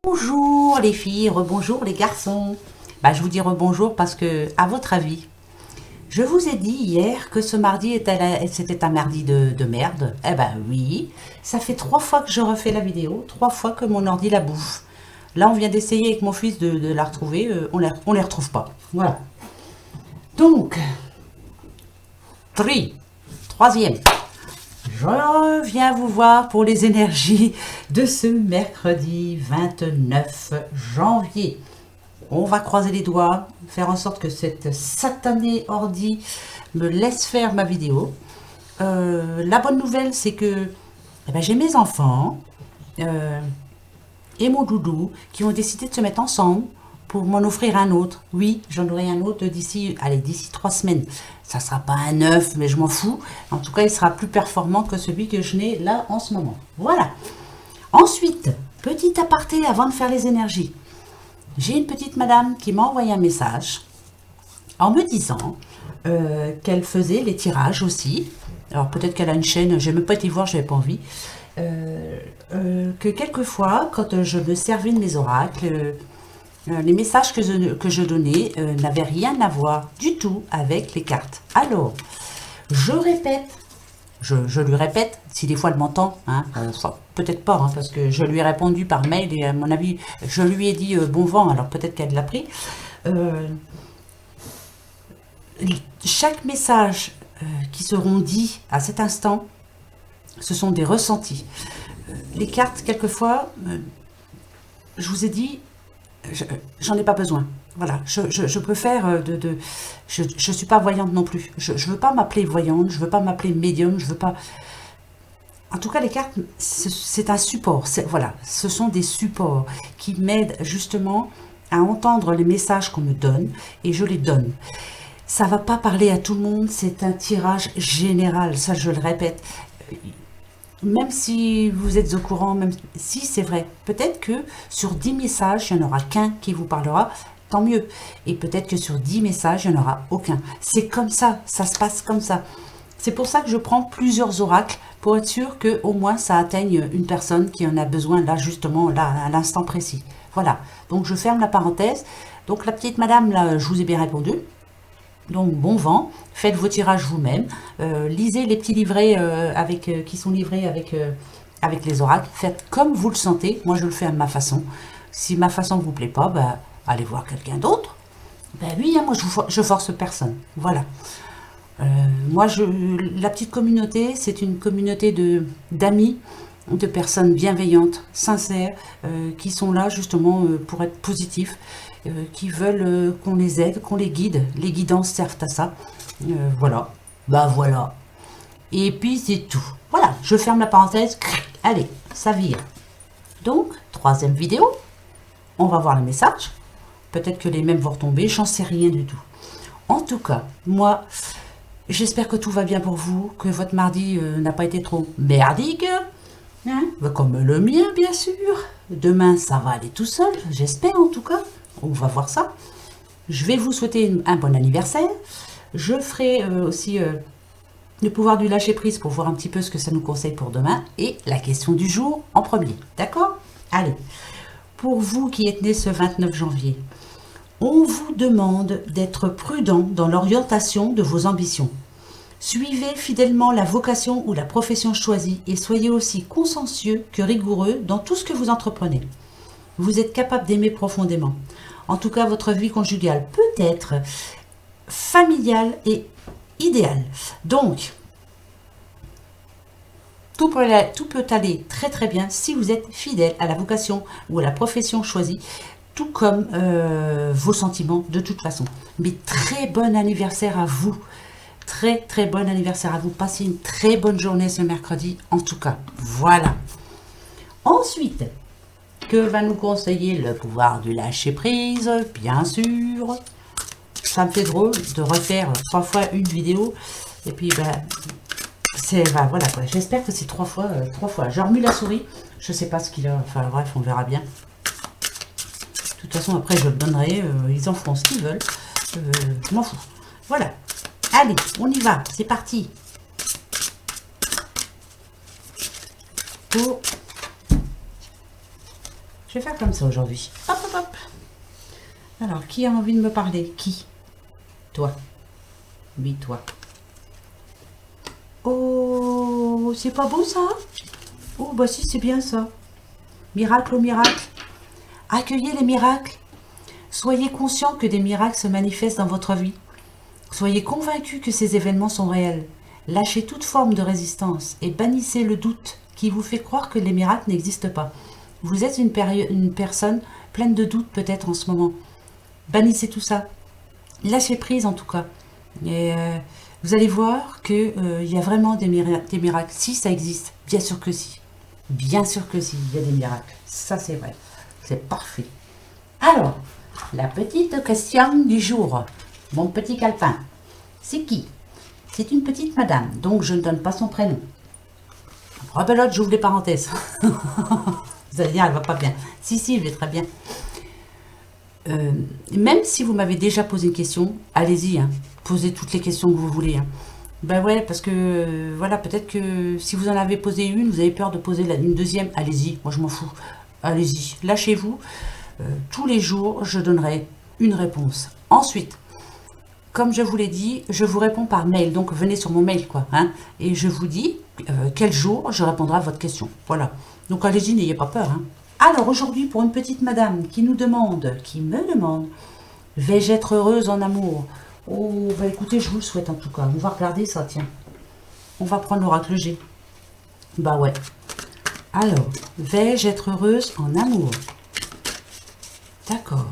Bonjour les filles, rebonjour les garçons. Je vous dis rebonjour parce que, à votre avis, je vous ai dit hier que ce mardi c'était un mardi de merde. Eh ben oui, ça fait 3 fois que je refais la vidéo, 3 fois que mon ordi la bouffe. Là, on vient d'essayer avec mon fils de la retrouver, on les retrouve pas. Voilà. Donc, troisième. Je viens vous voir pour les énergies de ce mercredi 29 janvier. On va croiser les doigts, faire en sorte que cette satanée ordi me laisse faire ma vidéo. La bonne nouvelle, c'est que j'ai mes enfants et mon doudou qui ont décidé de se mettre ensemble pour m'en offrir un autre. Oui, j'en aurai un autre d'ici 3 semaines. Ça sera pas un neuf, mais je m'en fous. En tout cas, il sera plus performant que celui que je n'ai là en ce moment. Voilà. Ensuite, petit aparté avant de faire les énergies. J'ai une petite madame qui m'a envoyé un message en me disant qu'elle faisait les tirages aussi. Alors peut-être qu'elle a une chaîne, je n'ai même pas été voir, je n'avais pas envie. Que quelquefois, quand je me servais de mes oracles, les messages que je donnais n'avaient rien à voir du tout avec les cartes. Alors, je répète, je lui répète, si des fois elle m'entend, hein, peut-être pas, hein, parce que je lui ai répondu par mail et à mon avis, je lui ai dit bon vent, alors peut-être qu'elle l'a pris. Chaque message qui seront dits à cet instant, ce sont des ressentis. Les cartes, quelquefois, je vous ai dit, j'en ai pas besoin. Voilà, je peux faire je suis pas voyante non plus. Je veux pas m'appeler voyante, je veux pas m'appeler médium, je veux pas... En tout cas, les cartes, c'est un support. Voilà, ce sont des supports qui m'aident justement à entendre les messages qu'on me donne et je les donne. Ça va pas parler à tout le monde, c'est un tirage général, ça je le répète. Même si vous êtes au courant, même si c'est vrai, peut-être que sur 10 messages, il n'y en aura qu'un qui vous parlera, tant mieux. Et peut-être que sur 10 messages, il n'y en aura aucun. C'est comme ça se passe comme ça. C'est pour ça que je prends plusieurs oracles, pour être sûr qu'au moins ça atteigne une personne qui en a besoin, là justement, là à l'instant précis. Voilà, donc je ferme la parenthèse. Donc la petite madame, là, je vous ai bien répondu. Donc bon vent, faites vos tirages vous-même, lisez les petits livrets qui sont livrés avec les oracles, faites comme vous le sentez, moi je le fais à ma façon. Si ma façon ne vous plaît pas, allez voir quelqu'un d'autre. Oui, hein, moi je force personne, voilà. Moi, la petite communauté, c'est une communauté d'amis, de personnes bienveillantes, sincères, qui sont là justement pour être positifs, qui veulent qu'on les aide, qu'on les guide. Les guidances servent à ça. Voilà. Voilà. Et puis c'est tout. Voilà, je ferme la parenthèse. Allez, ça vire. Donc, troisième vidéo. On va voir les messages. Peut-être que les mêmes vont retomber, j'en sais rien du tout. En tout cas, moi... J'espère que tout va bien pour vous, que votre mardi n'a pas été trop merdique, hein, comme le mien bien sûr. Demain ça va aller tout seul, j'espère en tout cas, on va voir ça. Je vais vous souhaiter un bon anniversaire. Je ferai aussi le pouvoir du lâcher prise pour voir un petit peu ce que ça nous conseille pour demain. Et la question du jour en premier, d'accord? Allez, pour vous qui êtes nés ce 29 janvier, on vous demande d'être prudent dans l'orientation de vos ambitions. Suivez fidèlement la vocation ou la profession choisie et soyez aussi consciencieux que rigoureux dans tout ce que vous entreprenez. Vous êtes capable d'aimer profondément. En tout cas, votre vie conjugale peut être familiale et idéale. Donc, tout peut aller très très bien si vous êtes fidèle à la vocation ou à la profession choisie, tout comme vos sentiments de toute façon. Mais très bon anniversaire à vous. Très très bon anniversaire à vous. Passez une très bonne journée ce mercredi. En tout cas, voilà. Ensuite, que va nous conseiller le pouvoir du lâcher prise? Bien sûr. Ça me fait drôle de refaire 3 fois une vidéo. Et puis, voilà quoi. J'espère que c'est 3 fois. J'ai remis la souris. Je sais pas ce qu'il a. Enfin bref, on verra bien. De toute façon, après, je le donnerai. Ils en feront ce qu'ils veulent. Je m'en fous. Voilà. Allez, on y va. C'est parti. vais faire comme ça aujourd'hui. Hop, hop, hop. Alors, qui a envie de me parler? Qui? Toi. Oui, toi. Oh, c'est pas beau ça? Oh, bah si, c'est bien ça. Miracle au miracle. Accueillez les miracles. Soyez conscient que des miracles se manifestent dans votre vie. Soyez convaincus que ces événements sont réels. Lâchez toute forme de résistance et bannissez le doute qui vous fait croire que les miracles n'existent pas. Vous êtes une personne pleine de doutes peut-être en ce moment. Bannissez tout ça. Lâchez prise en tout cas. Et vous allez voir qu'il y a vraiment des miracles. Si ça existe, bien sûr que si. Bien sûr que si, il y a des miracles. Ça c'est vrai. C'est parfait. Alors, la petite question du jour. Mon petit calepin. C'est qui? C'est une petite madame, donc je ne donne pas son prénom. Rebelote, j'ouvre les parenthèses. Vous allez dire, elle va pas bien. Si, elle va très bien. Même si vous m'avez déjà posé une question, allez-y, hein, posez toutes les questions que vous voulez. Hein. Ben ouais, parce que, voilà, peut-être que si vous en avez posé une, vous avez peur de poser une deuxième, allez-y, moi je m'en fous. Allez-y, lâchez-vous. Tous les jours, je donnerai une réponse. Ensuite, comme je vous l'ai dit, je vous réponds par mail. Donc, venez sur mon mail, quoi. Hein, et je vous dis quel jour je répondrai à votre question. Voilà. Donc, allez-y, n'ayez pas peur. Hein. Alors, aujourd'hui, pour une petite madame qui me demande, vais-je être heureuse en amour? Oh, bah écoutez, je vous le souhaite en tout cas. On va regarder ça, tiens. On va prendre l'oracle G. Bah ouais. Alors, vais-je être heureuse en amour? D'accord.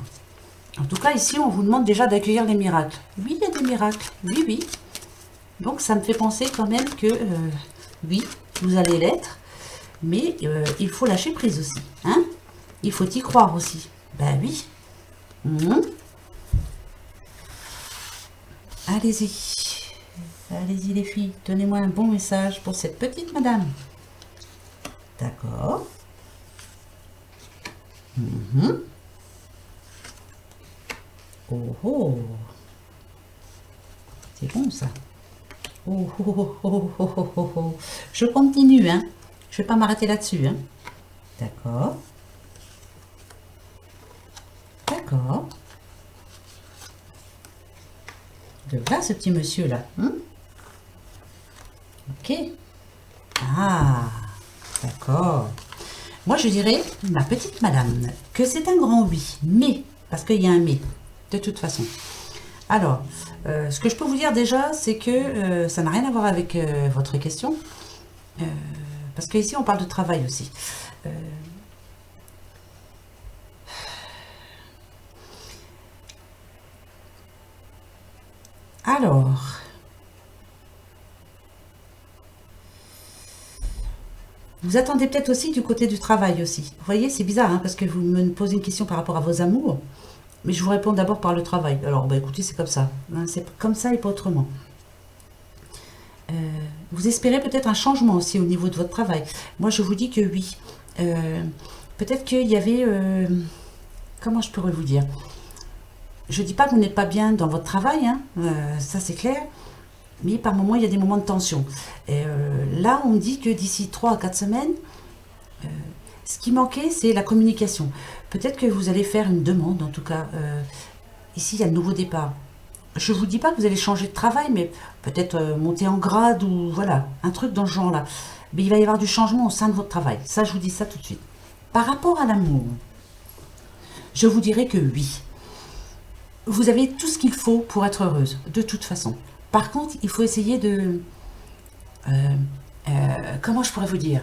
En tout cas, ici, on vous demande déjà d'accueillir les miracles. Oui, il y a des miracles. Oui, oui. Donc, ça me fait penser quand même que, oui, vous allez l'être. Mais il faut lâcher prise aussi. Hein? Il faut y croire aussi. Ben oui. Allez-y. Allez-y, les filles. Donnez-moi un bon message pour cette petite madame. D'accord. Oh oh, c'est bon ça. Oh oh oh oh oh oh oh oh. Je continue, hein. Je vais pas m'arrêter là-dessus, hein. D'accord. D'accord. De là, ce petit monsieur là. Ok. Ah, d'accord. Moi, je dirais, ma petite madame, que c'est un grand oui, mais, parce qu'il y a un mais. De toute façon. Alors, ce que je peux vous dire déjà, c'est que ça n'a rien à voir avec votre question. Parce qu'ici, on parle de travail aussi. Alors, vous attendez peut-être aussi du côté du travail aussi. Vous voyez, c'est bizarre, hein, parce que vous me posez une question par rapport à vos amours. Mais je vous réponds d'abord par le travail. Alors, bah, écoutez, c'est comme ça. Hein, c'est comme ça et pas autrement. Vous espérez peut-être un changement aussi au niveau de votre travail. Moi, je vous dis que oui. Peut-être qu'il y avait... comment je pourrais vous dire? Je ne dis pas que vous n'êtes pas bien dans votre travail. Hein, ça, c'est clair. Mais par moments, il y a des moments de tension. Et, là, on me dit que d'ici 3 à 4 semaines... ce qui manquait, c'est la communication. Peut-être que vous allez faire une demande, en tout cas. Ici, il y a le nouveau départ. Je ne vous dis pas que vous allez changer de travail, mais peut-être monter en grade ou voilà, un truc dans ce genre-là. Mais il va y avoir du changement au sein de votre travail. Ça, je vous dis ça tout de suite. Par rapport à l'amour, je vous dirais que oui. Vous avez tout ce qu'il faut pour être heureuse, de toute façon. Par contre, il faut essayer de... comment je pourrais vous dire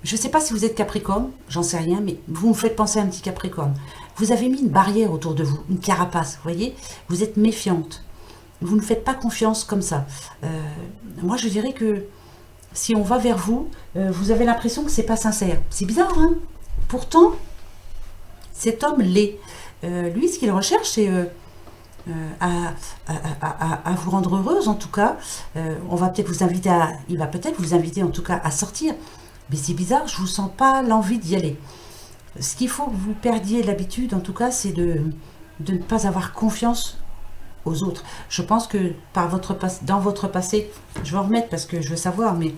je ne sais pas si vous êtes Capricorne, j'en sais rien, mais vous me faites penser à un petit Capricorne. Vous avez mis une barrière autour de vous, une carapace, vous voyez? Vous êtes méfiante. Vous ne faites pas confiance comme ça. Moi, je dirais que si on va vers vous, vous avez l'impression que c'est pas sincère. C'est bizarre, hein? Pourtant, cet homme l'est. Lui, ce qu'il recherche, c'est... à vous rendre heureuse en tout cas. On va peut-être vous inviter à... Il va peut-être vous inviter en tout cas à sortir. Mais c'est bizarre, je ne vous sens pas l'envie d'y aller. Ce qu'il faut que vous perdiez l'habitude en tout cas, c'est de ne pas avoir confiance aux autres. Je pense que dans votre passé, je vais en remettre parce que je veux savoir, mais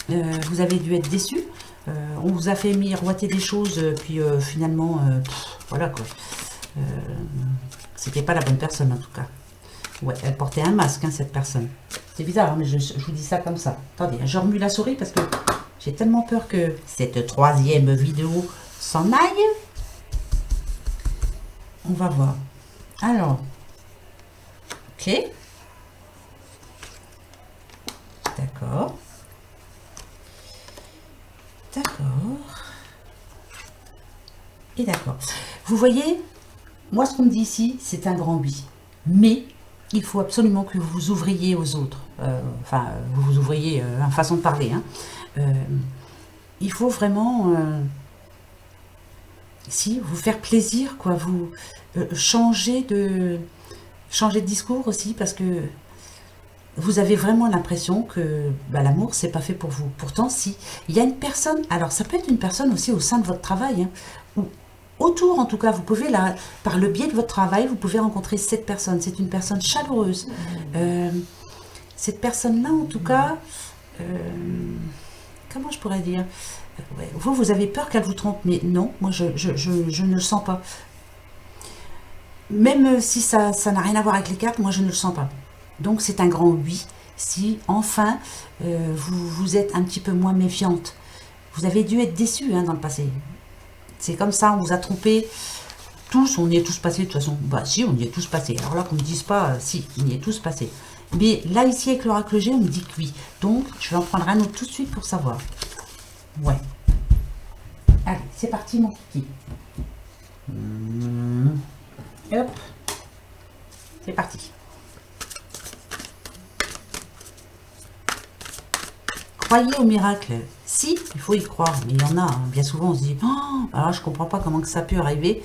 vous avez dû être déçu. On vous a fait miroiter des choses, puis finalement, voilà quoi. C'était pas la bonne personne en tout cas. Ouais, elle portait un masque, hein, cette personne. C'est bizarre, hein, mais je vous dis ça comme ça. Attendez, je remue la souris parce que j'ai tellement peur que cette troisième vidéo s'en aille. On va voir. Alors, ok. D'accord. D'accord. Et d'accord. Vous voyez, moi ce qu'on me dit ici, c'est un grand oui. Mais il faut absolument que vous vous ouvriez aux autres. Enfin, vous vous ouvriez en façon de parler. Hein. Il faut vraiment, si, vous faire plaisir, quoi. Vous changer de discours aussi, parce que vous avez vraiment l'impression que bah, l'amour, c'est pas fait pour vous. Pourtant, si. Il y a une personne, alors ça peut être une personne aussi au sein de votre travail, hein, ou autour en tout cas, vous pouvez, là, par le biais de votre travail, vous pouvez rencontrer cette personne. C'est une personne chaleureuse. Cette personne-là, en tout cas, comment je pourrais dire, ouais, vous avez peur qu'elle vous trompe, mais non, moi je ne le sens pas. Même si ça n'a rien à voir avec les cartes, moi je ne le sens pas. Donc c'est un grand oui. Si enfin vous êtes un petit peu moins méfiante. Vous avez dû être déçu hein, dans le passé. C'est comme ça, on vous a trompé. Tous, on y est tous passés de toute façon. Bah si, on y est tous passés. Alors là, qu'on ne me dise pas, si, on y est tous passés. Mais là, ici, avec l'oracle G, on me dit que oui. Donc, je vais en prendre un autre tout de suite pour savoir. Ouais. Allez, c'est parti, mon kiki. Hop. C'est parti. Croyez au miracle. Si, il faut y croire. Mais il y en a. Hein. Bien souvent, on se dit, oh, alors je comprends pas comment que ça peut arriver.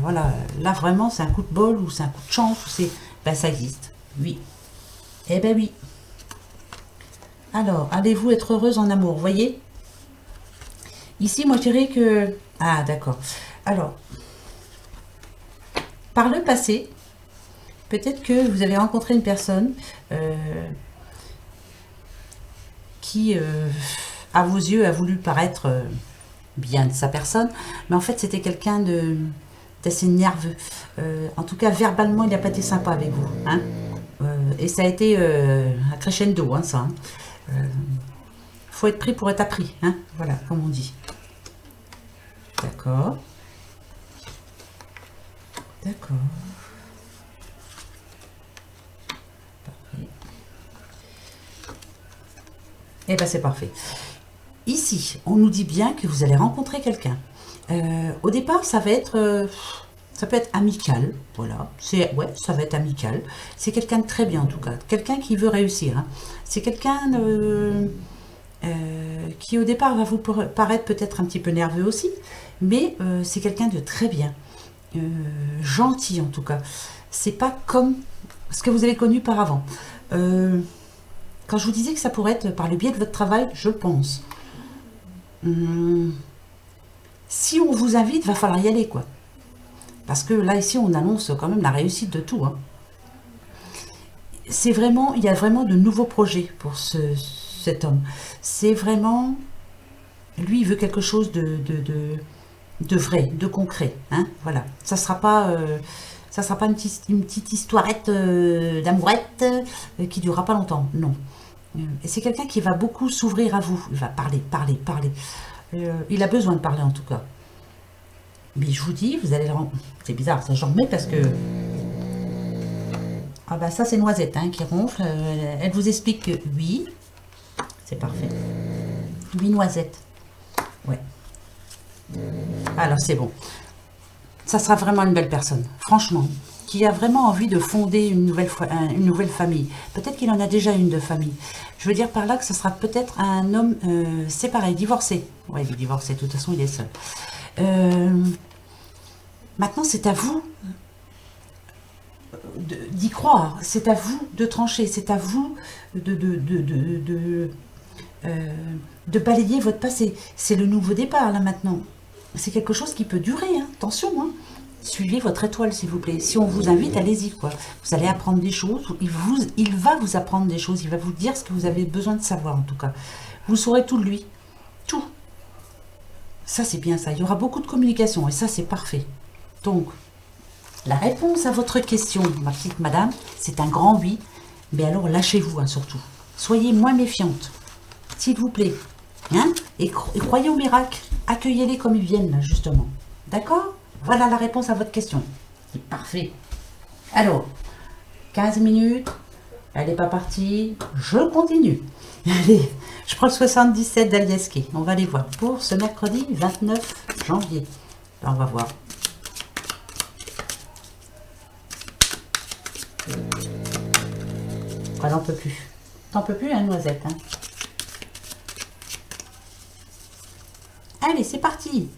Voilà. Là, vraiment, c'est un coup de bol ou c'est un coup de chance. Ou c'est... Ben, ça existe. Oui. Eh ben oui. Alors, allez-vous être heureuse en amour? Vous voyez? Ici, moi, je dirais que... Ah, d'accord. Alors, par le passé, peut-être que vous avez rencontré une personne qui, à vos yeux, a voulu paraître bien de sa personne, mais en fait, c'était quelqu'un d'assez nerveux. En tout cas, verbalement, il n'a pas été sympa avec vous. Hein. Et ça a été un crescendo, hein, ça. Faut être pris pour être appris, hein. Voilà, comme on dit. D'accord. D'accord. Parfait. Eh bien, c'est parfait. Ici, on nous dit bien que vous allez rencontrer quelqu'un. Au départ, ça va être... ça peut être amical, voilà. Ouais, ça va être amical. C'est quelqu'un de très bien, en tout cas. Quelqu'un qui veut réussir. Hein. C'est quelqu'un qui, au départ, va vous paraître peut-être un petit peu nerveux aussi. Mais c'est quelqu'un de très bien. Gentil, en tout cas. C'est pas comme ce que vous avez connu par avant. Quand je vous disais que ça pourrait être par le biais de votre travail, je pense. Si on vous invite, va falloir y aller, quoi. Parce que là, ici, on annonce quand même la réussite de tout. Hein. C'est vraiment, il y a vraiment de nouveaux projets pour cet homme. C'est vraiment, lui, il veut quelque chose de vrai, de concret. Hein, voilà. Ça sera pas une petite histoirette d'amourette qui durera pas longtemps. Non. Et c'est quelqu'un qui va beaucoup s'ouvrir à vous. Il va parler. Il a besoin de parler en tout cas. Mais je vous dis, vous allez le rendre... C'est bizarre, ça j'en remets parce que... Ah bah ça c'est Noisette hein, qui ronfle. Elle vous explique que oui. C'est parfait. Oui, Noisette. Ouais. Alors c'est bon. Ça sera vraiment une belle personne. Franchement. Qui a vraiment envie de fonder une nouvelle famille. Peut-être qu'il en a déjà une de famille. Je veux dire par là que ce sera peut-être un homme séparé, divorcé. Ouais, il est divorcé, de toute façon il est seul. Maintenant, c'est à vous d'y croire, c'est à vous de trancher, c'est à vous de balayer votre passé. C'est le nouveau départ, là, maintenant. C'est quelque chose qui peut durer, hein. Attention, hein. Suivez votre étoile, s'il vous plaît. Si on vous invite, allez-y, quoi. Vous allez apprendre des choses, il va vous apprendre des choses, il va vous dire ce que vous avez besoin de savoir, en tout cas. Vous saurez tout de lui. Tout. Ça, c'est bien ça. Il y aura beaucoup de communication et ça, c'est parfait. Donc, la réponse à votre question, ma petite madame, c'est un grand oui. Mais alors, lâchez-vous, hein, surtout. Soyez moins méfiante, s'il vous plaît. Hein, et croyez au miracle. Accueillez-les comme ils viennent, là, justement. D'accord? Voilà la réponse à votre question. C'est parfait. Alors, 15 minutes. Elle n'est pas partie. Je continue. Allez, je prends le 77 d'Alieski. On va aller voir pour ce mercredi 29 janvier. Là, on va voir. Ah, j'en peux plus. T'en peux plus, hein, Noisette, hein. Allez, c'est parti.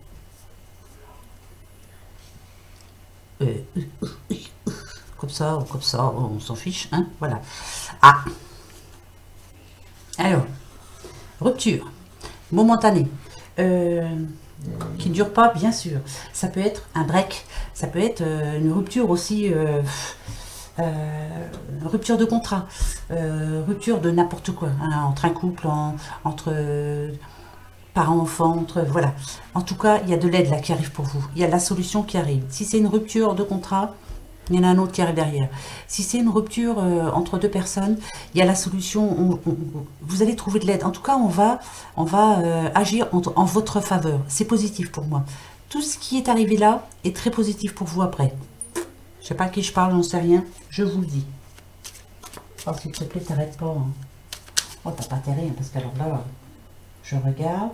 Comme ça, on s'en fiche, hein. Voilà. Ah. Alors, rupture momentanée. Qui ne dure pas, bien sûr. Ça peut être un break. Ça peut être une rupture aussi... rupture de contrat, rupture de n'importe quoi, hein, entre un couple, entre parents-enfants, entre... Voilà. En tout cas, il y a de l'aide là qui arrive pour vous. Il y a la solution qui arrive. Si c'est une rupture de contrat, il y en a un autre qui arrive derrière. Si c'est une rupture entre deux personnes, il y a la solution. Vous allez trouver de l'aide. En tout cas, on va agir en votre faveur. C'est positif pour moi. Tout ce qui est arrivé là est très positif pour vous après. Je sais pas à qui je parle, j'en sais rien. Je vous le dis. Oh, s'il te plaît, t'arrêtes pas. Hein. Oh, t'as pas intérêt, hein, parce qu'alors là, je regarde.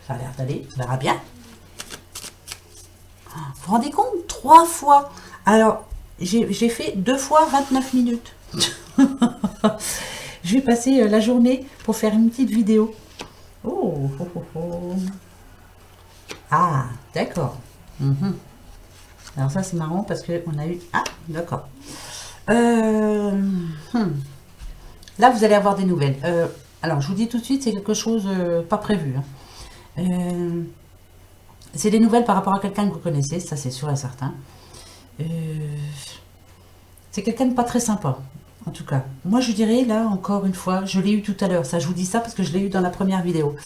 Ça a l'air d'aller, on verra bien. Vous vous rendez compte? 3 fois. Alors, j'ai fait 2 fois 29 minutes. Je vais passer la journée pour faire une petite vidéo. Oh, oh, oh, oh. Ah, d'accord. Alors ça c'est marrant parce que on a eu... Ah, d'accord. Là vous allez avoir des nouvelles. Alors je vous dis tout de suite, c'est quelque chose pas prévu. Hein. C'est des nouvelles par rapport à quelqu'un que vous connaissez, ça c'est sûr et certain. C'est quelqu'un de pas très sympa, en tout cas. Moi je dirais là encore une fois, je l'ai eu tout à l'heure. Ça je vous dis ça parce que je l'ai eu dans la première vidéo.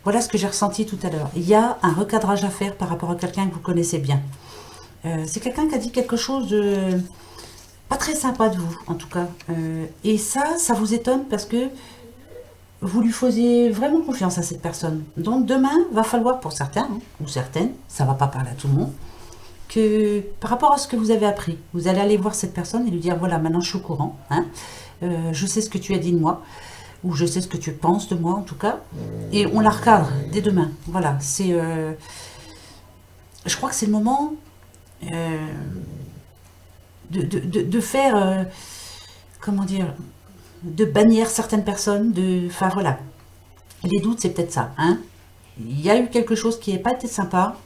Voilà ce que j'ai ressenti tout à l'heure. Il y a un recadrage à faire par rapport à quelqu'un que vous connaissez bien. C'est quelqu'un qui a dit quelque chose de pas très sympa de vous, en tout cas. Et ça vous étonne parce que vous lui faisiez vraiment confiance à cette personne. Donc demain, va falloir pour certains, hein, ou certaines, ça va pas parler à tout le monde, que par rapport à ce que vous avez appris, vous allez aller voir cette personne et lui dire, voilà, maintenant je suis au courant, hein, je sais ce que tu as dit de moi, ou je sais ce que tu penses de moi en tout cas, et on la recadre dès demain. Voilà, c'est... je crois que c'est le moment de faire... comment dire, de bannir certaines personnes, enfin voilà. Les doutes, c'est peut-être ça. Hein. Il y a eu quelque chose qui n'a pas été sympa,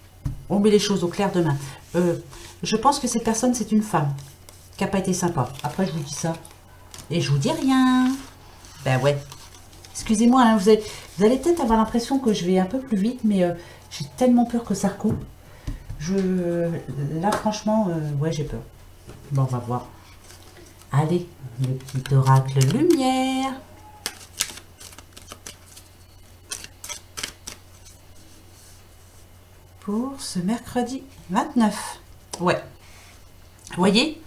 on met les choses au clair demain. Je pense que cette personne, c'est une femme qui n'a pas été sympa. Après, je vous dis ça. Et je vous dis rien. Ben ouais. Excusez-moi, hein, vous allez peut-être avoir l'impression que je vais un peu plus vite, mais j'ai tellement peur que ça recoupe. Là, franchement, ouais, j'ai peur. Bon, on va voir. Allez, le petit oracle lumière. Pour ce mercredi 29. Ouais. Vous voyez,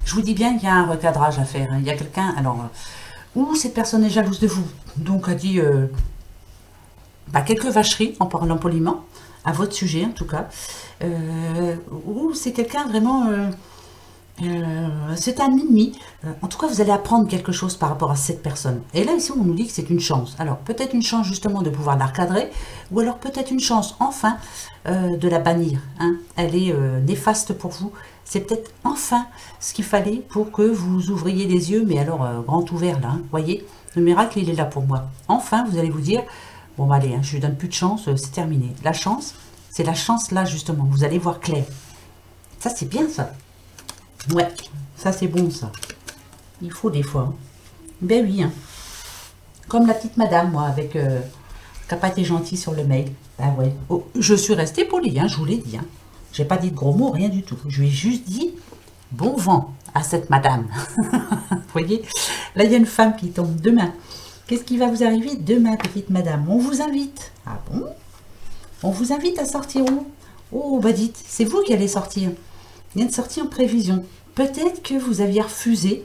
je vous dis bien qu'il y a un recadrage à faire. Hein. Il y a quelqu'un, alors, ou cette personne est jalouse de vous, donc a dit quelques vacheries, en parlant poliment, à votre sujet en tout cas, ou c'est quelqu'un vraiment... c'est un ennemi. En tout cas, vous allez apprendre quelque chose par rapport à cette personne. Et là, ici, on nous dit que c'est une chance. Alors, peut-être une chance justement de pouvoir la recadrer, ou alors peut-être une chance, enfin, de la bannir. Hein. Elle est néfaste pour vous. C'est peut-être enfin ce qu'il fallait pour que vous ouvriez les yeux, mais alors grand ouvert là. Hein. Voyez, le miracle, il est là pour moi. Enfin, vous allez vous dire, bon, allez, hein, je lui donne plus de chance, c'est terminé. La chance, c'est la chance là, justement. Vous allez voir clair. Ça, c'est bien, ça. Ouais, ça c'est bon ça. Il faut des fois. Hein. Ben oui. Hein. Comme la petite madame, moi, avec... qui n'a pas été gentille sur le mail. Ben ouais. Oh, je suis restée polie, hein, je vous l'ai dit. Hein. J'ai pas dit de gros mots, rien du tout. Je lui ai juste dit bon vent à cette madame. Vous voyez, là il y a une femme qui tombe demain. Qu'est-ce qui va vous arriver demain, petite madame? On vous invite. Ah bon? On vous invite à sortir où? Oh, bah dites, c'est vous qui allez sortir. Il y a une sortie en prévision. Peut-être que vous aviez refusé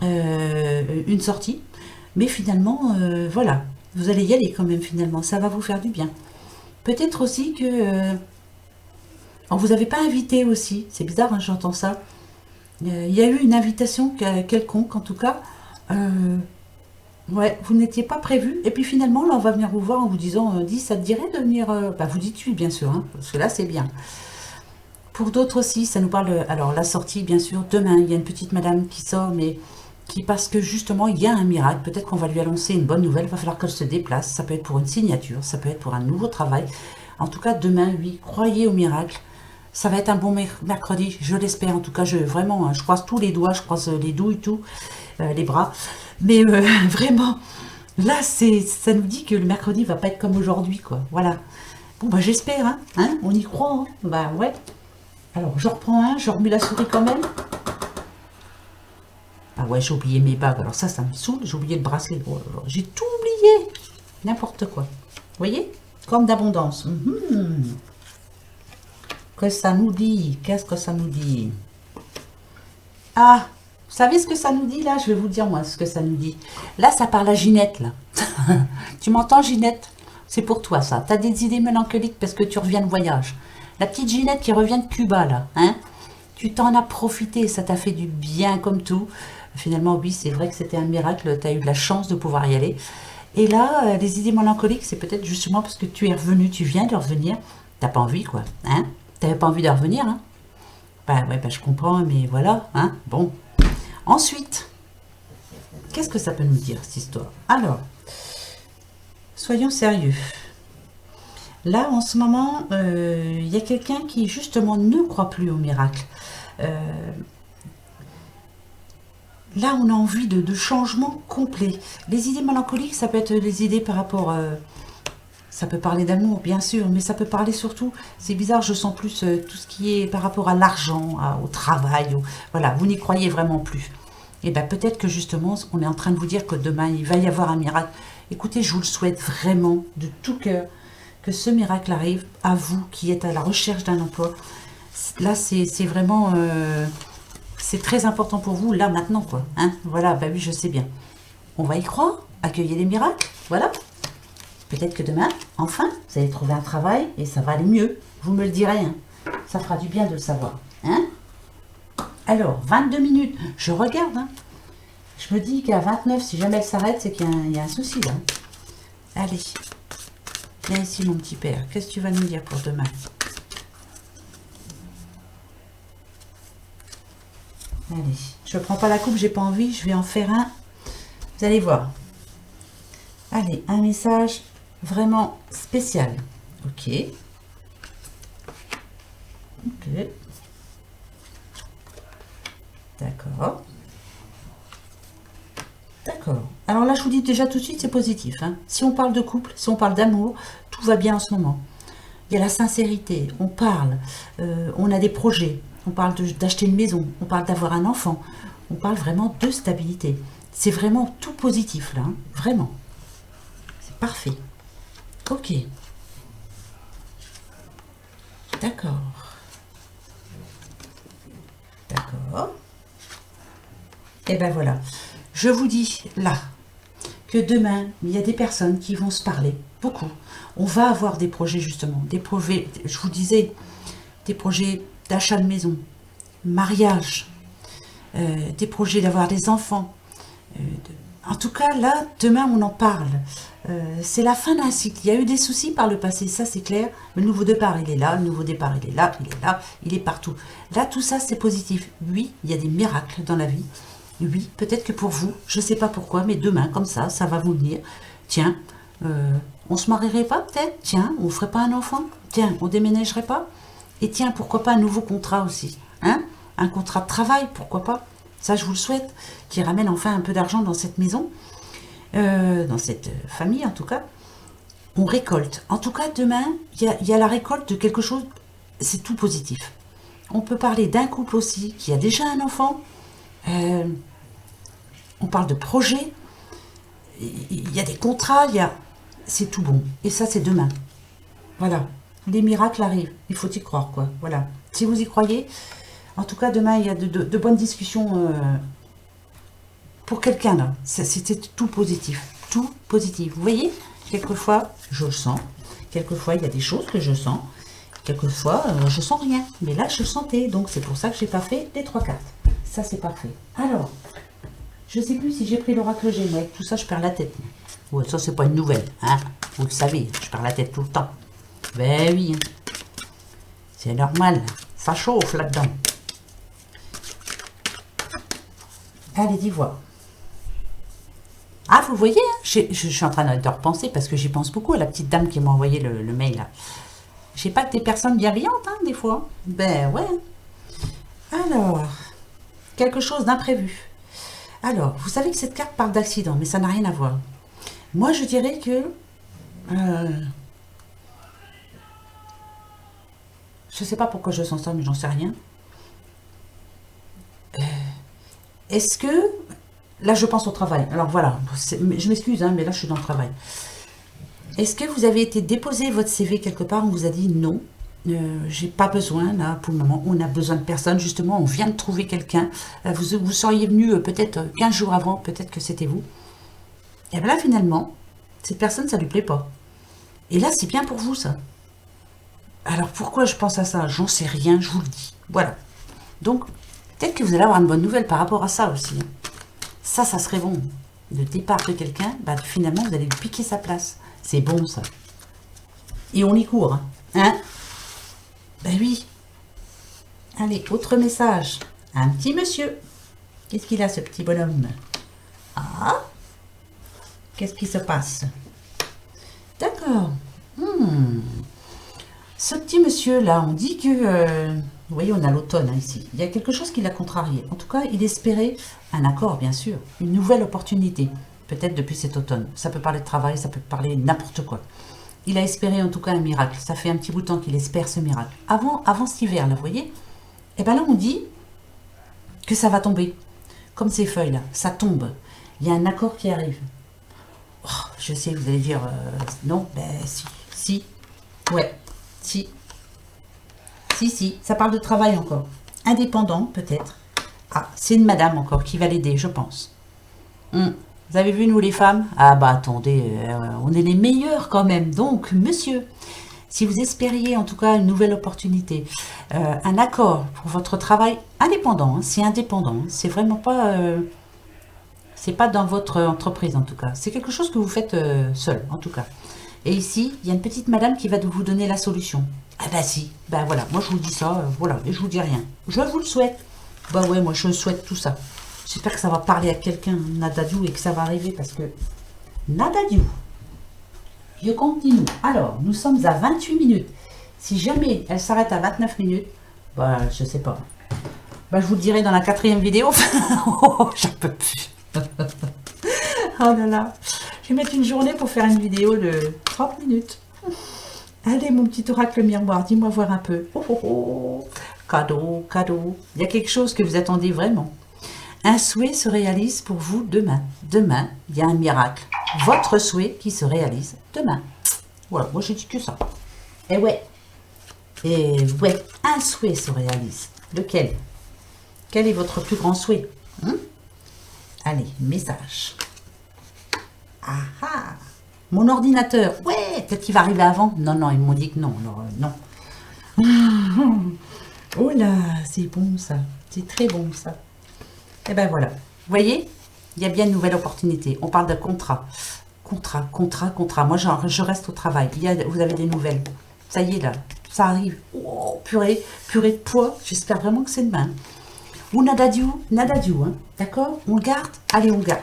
une sortie, mais finalement, voilà, vous allez y aller quand même finalement. Ça va vous faire du bien. Peut-être aussi que on vous avait pas invité aussi. C'est bizarre, hein, j'entends ça. Il y a eu une invitation quelconque, en tout cas. Euh, ouais, vous n'étiez pas prévu. Et puis finalement, là, on va venir vous voir en vous disant, dis, ça te dirait de venir... bah, vous dites oui, bien sûr, hein, parce que là, c'est bien. Pour d'autres aussi, ça nous parle... alors, la sortie, bien sûr, demain, il y a une petite madame qui sort, mais qui, parce que justement, il y a un miracle, peut-être qu'on va lui annoncer une bonne nouvelle, il va falloir qu'elle se déplace. Ça peut être pour une signature, ça peut être pour un nouveau travail. En tout cas, demain, oui, croyez au miracle. Ça va être un bon mercredi, je l'espère. En tout cas, vraiment, hein, je croise tous les doigts, je croise les douilles, tout, les bras. Mais vraiment, là, ça nous dit que le mercredi va pas être comme aujourd'hui, quoi. Voilà. Bon, bah j'espère, hein, on y croit, hein. Bah ouais. Alors, je reprends un, je remets la souris quand même. Ah ouais, j'ai oublié mes bagues. Alors ça me saoule, j'ai oublié le bracelet. Oh, j'ai tout oublié. N'importe quoi. Vous voyez? Comme d'abondance. Que ça nous dit? Qu'est-ce que ça nous dit? Ah, vous savez ce que ça nous dit là? Je vais vous dire moi ce que ça nous dit. Là, ça parle à Ginette là. Tu m'entends, Ginette? C'est pour toi ça. T'as des idées mélancoliques parce que tu reviens de voyage. La petite Ginette qui revient de Cuba là, hein? Tu t'en as profité, ça t'a fait du bien comme tout. Finalement, oui, c'est vrai que c'était un miracle. Tu as eu de la chance de pouvoir y aller. Et là, les idées mélancoliques, c'est peut-être justement parce que tu es revenu, tu viens de revenir. T'as pas envie quoi, hein? T'avais pas envie de revenir, hein? Bah ouais, bah je comprends, mais voilà, hein? Bon. Ensuite, qu'est-ce que ça peut nous dire, cette histoire? Alors, soyons sérieux. Là, en ce moment, il y a quelqu'un qui, justement, ne croit plus au miracle. Là, on a envie de changement complet. Les idées mélancoliques, ça peut être des idées par rapport... ça peut parler d'amour, bien sûr, mais ça peut parler surtout... C'est bizarre, je sens plus tout ce qui est par rapport à l'argent, au travail. Voilà, vous n'y croyez vraiment plus. Et bien, peut-être que, justement, on est en train de vous dire que demain, il va y avoir un miracle. Écoutez, je vous le souhaite vraiment, de tout cœur, que ce miracle arrive à vous qui êtes à la recherche d'un emploi. Là, c'est vraiment... c'est très important pour vous, là, maintenant, quoi. Hein, voilà, bah oui, je sais bien. On va y croire, accueillir les miracles, voilà. Peut-être que demain, enfin, vous allez trouver un travail et ça va aller mieux. Vous me le direz, hein. Ça fera du bien de le savoir, hein. Alors, 22 minutes, je regarde, hein. Je me dis qu'à 29, si jamais elle s'arrête, c'est qu'il y a un souci, là. Allez, viens ici, mon petit père. Qu'est-ce que tu vas nous dire pour demain? Allez, je ne prends pas la coupe, j'ai pas envie, je vais en faire un. Vous allez voir. Allez, un message vraiment spécial. Ok. Ok. D'accord. D'accord. Alors là, je vous dis déjà tout de suite, c'est positif, hein. Si on parle de couple, si on parle d'amour, tout va bien en ce moment. Il y a la sincérité, on parle, on a des projets, on parle d'acheter une maison, on parle d'avoir un enfant, on parle vraiment de stabilité. C'est vraiment tout positif là, hein, vraiment. C'est parfait. Ok. D'accord. D'accord. Et ben voilà. Je vous dis là que demain, il y a des personnes qui vont se parler, beaucoup. On va avoir des projets justement, des projets, je vous disais, des projets d'achat de maison, mariage, des projets d'avoir des enfants. En tout cas, là, demain, on en parle. C'est la fin d'un cycle. Il y a eu des soucis par le passé, ça c'est clair. Le nouveau départ, il est là. Le nouveau départ, il est là, il est là, il est partout. Là, tout ça, c'est positif. Oui, il y a des miracles dans la vie. Oui, peut-être que pour vous, je ne sais pas pourquoi, mais demain, comme ça va vous venir. Tiens, on se marierait pas peut-être? Tiens, on ferait pas un enfant? Tiens, on déménagerait pas? Et tiens, pourquoi pas un nouveau contrat aussi, hein? Un contrat de travail, pourquoi pas? Ça, je vous le souhaite, qui ramène enfin un peu d'argent dans cette maison, dans cette famille en tout cas. On récolte. En tout cas, demain, il y a la récolte de quelque chose, c'est tout positif. On peut parler d'un couple aussi qui a déjà un enfant. On parle de projet. il y a des contrats, c'est tout bon. Et ça, c'est demain. Voilà. Les miracles arrivent. Il faut y croire, quoi. Voilà. Si vous y croyez, en tout cas, demain, il y a de bonnes discussions pour quelqu'un, là. C'était tout positif. Tout positif. Vous voyez, quelquefois, je le sens. Quelquefois, il y a des choses que je sens. Quelquefois, je sens rien. Mais là, je sentais. Donc, c'est pour ça que j'ai pas fait les 3 cartes. Ça, c'est parfait. Alors, je sais plus si j'ai pris l'oracle Gémeaux. Avec tout ça, je perds la tête. Ouais, ça, c'est pas une nouvelle. Hein, vous le savez, je perds la tête tout le temps. Ben oui. C'est normal. Ça chauffe là-dedans. Allez, dis voir. Ah, vous voyez, hein, je suis en train de repenser parce que j'y pense beaucoup à la petite dame qui m'a envoyé le mail là. J'ai pas que des personnes bienveillantes, hein, des fois. Ben ouais. Alors, quelque chose d'imprévu. Alors, vous savez que cette carte parle d'accident, mais ça n'a rien à voir. Moi, je dirais que... je sais pas pourquoi je sens ça, mais j'en sais rien. Est-ce que... Là, je pense au travail. Alors voilà, je m'excuse, hein, mais là, je suis dans le travail. Est-ce que vous avez été déposer votre CV quelque part, on vous a dit non, j'ai pas besoin, là, pour le moment, on a besoin de personne, justement, on vient de trouver quelqu'un, vous seriez venu peut-être 15 jours avant, peut-être que c'était vous. Et bien là, finalement, cette personne, ça lui plaît pas. Et là, c'est bien pour vous, ça. Alors, pourquoi je pense à ça? J'en sais rien, je vous le dis. Voilà. Donc, peut-être que vous allez avoir une bonne nouvelle par rapport à ça aussi. Ça serait bon. Le départ de quelqu'un, bah, finalement, vous allez lui piquer sa place. C'est bon, ça. Et on y court, hein? Ben oui. Allez, autre message. Un petit monsieur. Qu'est-ce qu'il a, ce petit bonhomme? Ah. Qu'est-ce qui se passe? D'accord. Ce petit monsieur-là, on dit que... vous voyez, on a l'automne hein, ici. Il y a quelque chose qui l'a contrarié. En tout cas, il espérait un accord, bien sûr. Une nouvelle opportunité. Peut-être depuis cet automne. Ça peut parler de travail, ça peut parler de n'importe quoi. Il a espéré en tout cas un miracle. Ça fait un petit bout de temps qu'il espère ce miracle. Avant cet hiver, là, vous voyez? Et bien là, on dit que ça va tomber. Comme ces feuilles-là. Ça tombe. Il y a un accord qui arrive. Oh, je sais, vous allez dire... non, ben si. Si. Ouais. Si. Si. Ça parle de travail encore. Indépendant, peut-être. Ah, c'est une madame encore qui va l'aider, je pense. Vous avez vu, nous, les femmes? Ah bah attendez, on est les meilleurs quand même. Donc, monsieur, si vous espériez en tout cas une nouvelle opportunité, un accord pour votre travail indépendant, hein, c'est indépendant, hein, c'est vraiment pas... c'est pas dans votre entreprise en tout cas. C'est quelque chose que vous faites seul en tout cas. Et ici, il y a une petite madame qui va vous donner la solution. Ah bah si, bah voilà, moi je vous dis ça, voilà, et je vous dis rien. Je vous le souhaite. Bah ouais, moi je souhaite tout ça. J'espère que ça va parler à quelqu'un, Nadadiou, et que ça va arriver parce que... Nadadiou. Je continue. Alors, nous sommes à 28 minutes. Si jamais elle s'arrête à 29 minutes, bah, je sais pas. Bah, je vous le dirai dans la 4e vidéo. Oh, j'en peux plus. Oh là là. Je vais mettre une journée pour faire une vidéo de 30 minutes. Allez, mon petit oracle miroir, dis-moi voir un peu. Oh, oh, oh. Cadeau, cadeau. Il y a quelque chose que vous attendez vraiment. Un souhait se réalise pour vous demain. Demain, il y a un miracle. Votre souhait qui se réalise demain. Voilà, moi j'ai dit que ça. Et ouais, un souhait se réalise. Lequel? Quel est votre plus grand souhait? Allez, message. Ah ah. Mon ordinateur. Ouais, peut-être qu'il va arriver avant. Non, ils m'ont dit que non. Alors, non. Oh là, c'est bon ça. C'est très bon ça. Et ben voilà. Vous voyez, il y a bien une nouvelle opportunité. On parle de contrat. Contrat. Moi, je reste au travail. Vous avez des nouvelles. Ça y est, là. Ça arrive. Oh, purée de poids. J'espère vraiment que c'est demain. Ou Nadadiou, hein. D'accord? On le garde? Allez, on le garde.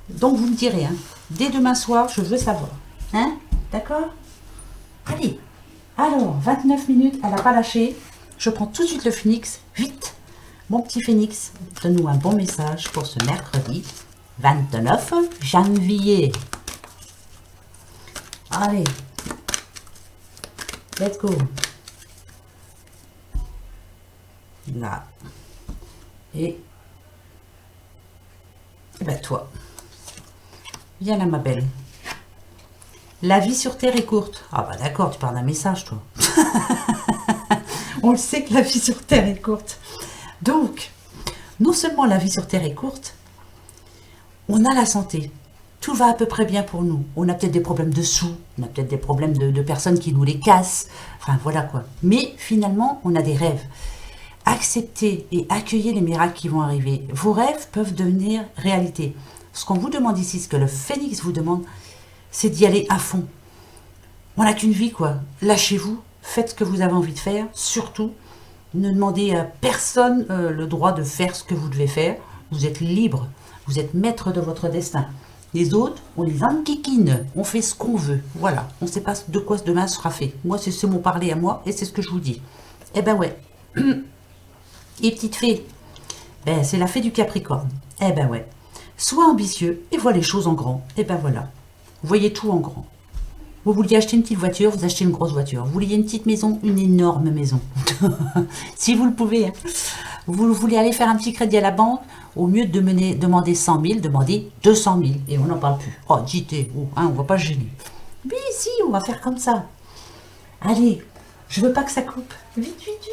Donc, vous me direz, hein. Dès demain soir, je veux savoir. Hein? D'accord? Allez. Alors, 29 minutes, elle n'a pas lâché. Je prends tout de suite le phénix. Vite. Mon petit phénix, donne-nous un bon message pour ce mercredi 29 janvier. Allez. Let's go. Là. Et ben toi. Viens là, ma belle. La vie sur Terre est courte. Ah bah d'accord, tu parles d'un message, toi. On le sait que la vie sur Terre est courte. Donc, non seulement la vie sur Terre est courte, on a la santé. Tout va à peu près bien pour nous. On a peut-être des problèmes de sous, on a peut-être des problèmes de personnes qui nous les cassent. Enfin, voilà quoi. Mais finalement, on a des rêves. Acceptez et accueillez les miracles qui vont arriver. Vos rêves peuvent devenir réalité. Ce qu'on vous demande ici, ce que le phénix vous demande, c'est d'y aller à fond. On n'a qu'une vie, quoi. Lâchez-vous, faites ce que vous avez envie de faire. Surtout, ne demandez à personne le droit de faire ce que vous devez faire. Vous êtes libre, vous êtes maître de votre destin. Les autres, on les enquiquine, on fait ce qu'on veut. Voilà, on ne sait pas de quoi demain sera fait. Moi, c'est mon parler à moi et c'est ce que je vous dis. Eh ben ouais. Et petite fée, ben, c'est la fée du Capricorne. Eh ben ouais. Sois ambitieux et vois les choses en grand. Eh ben voilà. Voyez tout en grand. Vous vouliez acheter une petite voiture, vous achetez une grosse voiture. Vous vouliez une petite maison, une énorme maison. Si vous le pouvez. Hein. Vous voulez aller faire un petit crédit à la banque, au mieux de demander 100 000, demandez 200 000. Et on n'en parle plus. Oh, JT, oh, hein, on ne va pas se gêner. Oui, si, on va faire comme ça. Allez, je veux pas que ça coupe. Vite, vite,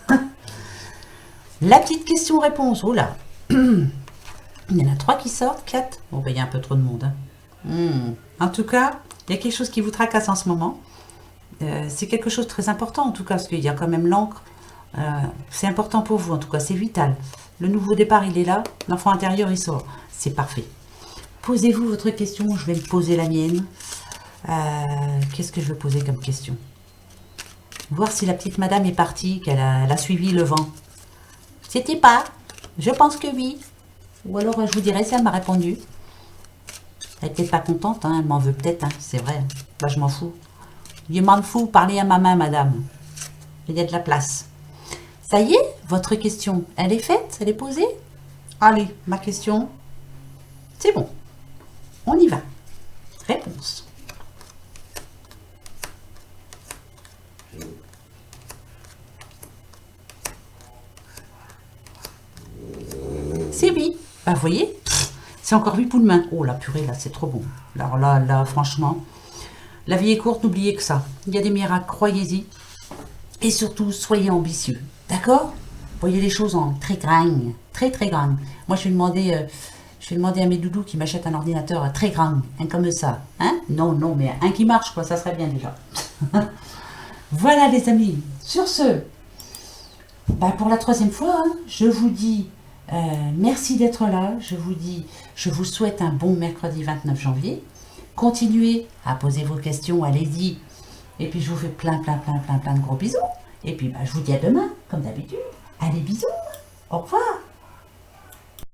vite. La petite question-réponse. Oh là. Il y en a 3 qui sortent, 4. Bon, ben, il y a un peu trop de monde. Hein. En tout cas, il y a quelque chose qui vous tracasse en ce moment. C'est quelque chose de très important, en tout cas, parce qu'il y a quand même l'encre. C'est important pour vous, en tout cas, c'est vital. Le nouveau départ, il est là. L'enfant intérieur, il sort. C'est parfait. Posez-vous votre question. Je vais me poser la mienne. Qu'est-ce que je vais poser comme question? Voir si la petite madame est partie, qu'elle a suivi le vent. C'était pas. Je pense que oui. Ou alors, je vous dirai si elle m'a répondu. Elle n'est peut-être pas contente, hein, elle m'en veut peut-être, hein, c'est vrai. Bah, je m'en fous. Je m'en fous, parlez à ma main, madame. Il y a de la place. Ça y est, votre question, elle est faite, elle est posée? Allez, ma question, c'est bon. On y va. Réponse. C'est oui. Bah, vous voyez, c'est encore 8 poules de main. Oh, la purée, là, c'est trop bon. Alors là, franchement, la vie est courte, n'oubliez que ça. Il y a des miracles, croyez-y. Et surtout, soyez ambitieux. D'accord? Voyez les choses en très grand. Très, très grand. Moi, je vais demander à mes doudous qui m'achètent un ordinateur très grand. Un comme ça. Hein? Non, mais un qui marche, quoi. Ça serait bien, déjà. Voilà, les amis. Sur ce, bah, pour la 3e fois, hein, je vous dis... merci d'être là, je vous souhaite un bon mercredi 29 janvier. Continuez à poser vos questions, allez-y. Et puis je vous fais plein de gros bisous. Et puis bah, je vous dis à demain, comme d'habitude. Allez, bisous, au revoir.